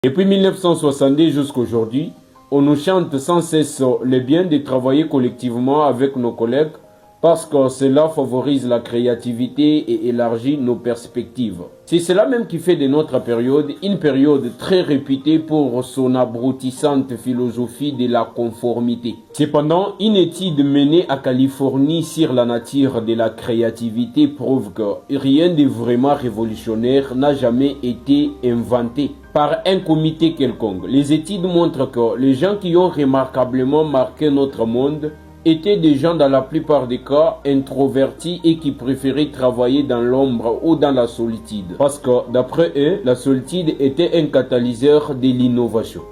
Depuis 1970 jusqu'à aujourd'hui, on nous chante sans cesse le bien de travailler collectivement avec nos collègues parce que cela favorise la créativité et élargit nos perspectives. C'est cela même qui fait de notre période une période très réputée pour son abrutissante philosophie de la conformité. Cependant, une étude menée à Californie sur la nature de la créativité prouve que rien de vraiment révolutionnaire n'a jamais été inventé par un comité quelconque. Les études montrent que les gens qui ont remarquablement marqué notre monde étaient des gens dans la plupart des cas introvertis et qui préféraient travailler dans l'ombre ou dans la solitude. Parce que d'après eux, la solitude était un catalyseur de l'innovation.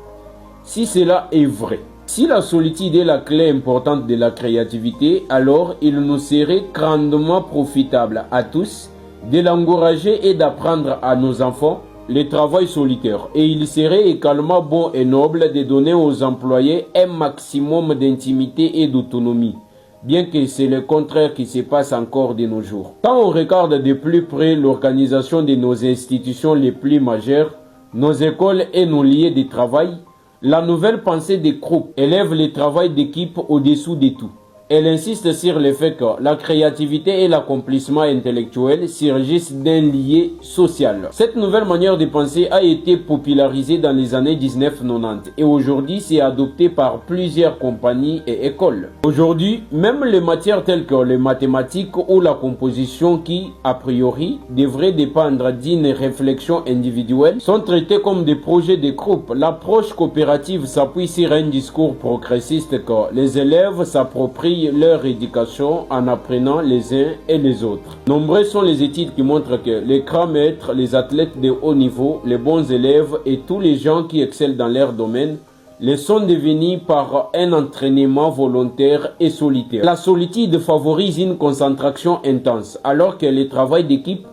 Si cela est vrai, si la solitude est la clé importante de la créativité, alors il nous serait grandement profitable à tous de l'encourager et d'apprendre à nos enfants le travail solitaire. Et il serait également bon et noble de donner aux employés un maximum d'intimité et d'autonomie, bien que c'est le contraire qui se passe encore de nos jours. Quand on regarde de plus près l'organisation de nos institutions les plus majeures, nos écoles et nos lieux de travail, la nouvelle pensée des groupes élève le travail d'équipe au-dessous de tout. Elle insiste sur le fait que la créativité et l'accomplissement intellectuel surgissent d'un lien social. Cette nouvelle manière de penser a été popularisée dans les années 1990 et aujourd'hui c'est adopté par plusieurs compagnies et écoles. Aujourd'hui, même les matières telles que les mathématiques ou la composition qui, a priori, devraient dépendre d'une réflexion individuelle, sont traitées comme des projets de groupe. L'approche coopérative s'appuie sur un discours progressiste que les élèves s'approprient leur éducation en apprenant les uns et les autres. Nombreuses sont les études qui montrent que les grands maîtres, les athlètes de haut niveau, les bons élèves et tous les gens qui excellent dans leur domaine le sont devenus par un entraînement volontaire et solitaire. La solitude favorise une concentration intense, alors que le travail d'équipe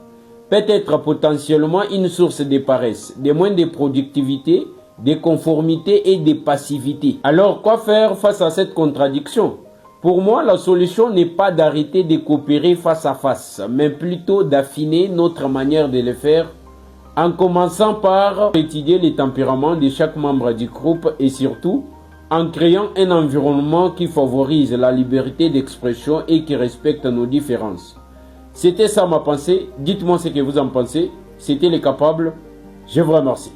peut être potentiellement une source de paresse, de moins de productivité, de conformité et de passivité. Alors, quoi faire face à cette contradiction ? Pour moi, la solution n'est pas d'arrêter de coopérer face à face, mais plutôt d'affiner notre manière de le faire en commençant par étudier les tempéraments de chaque membre du groupe et surtout en créant un environnement qui favorise la liberté d'expression et qui respecte nos différences. C'était ça ma pensée. Dites-moi ce que vous en pensez. C'était Les Capables. Je vous remercie.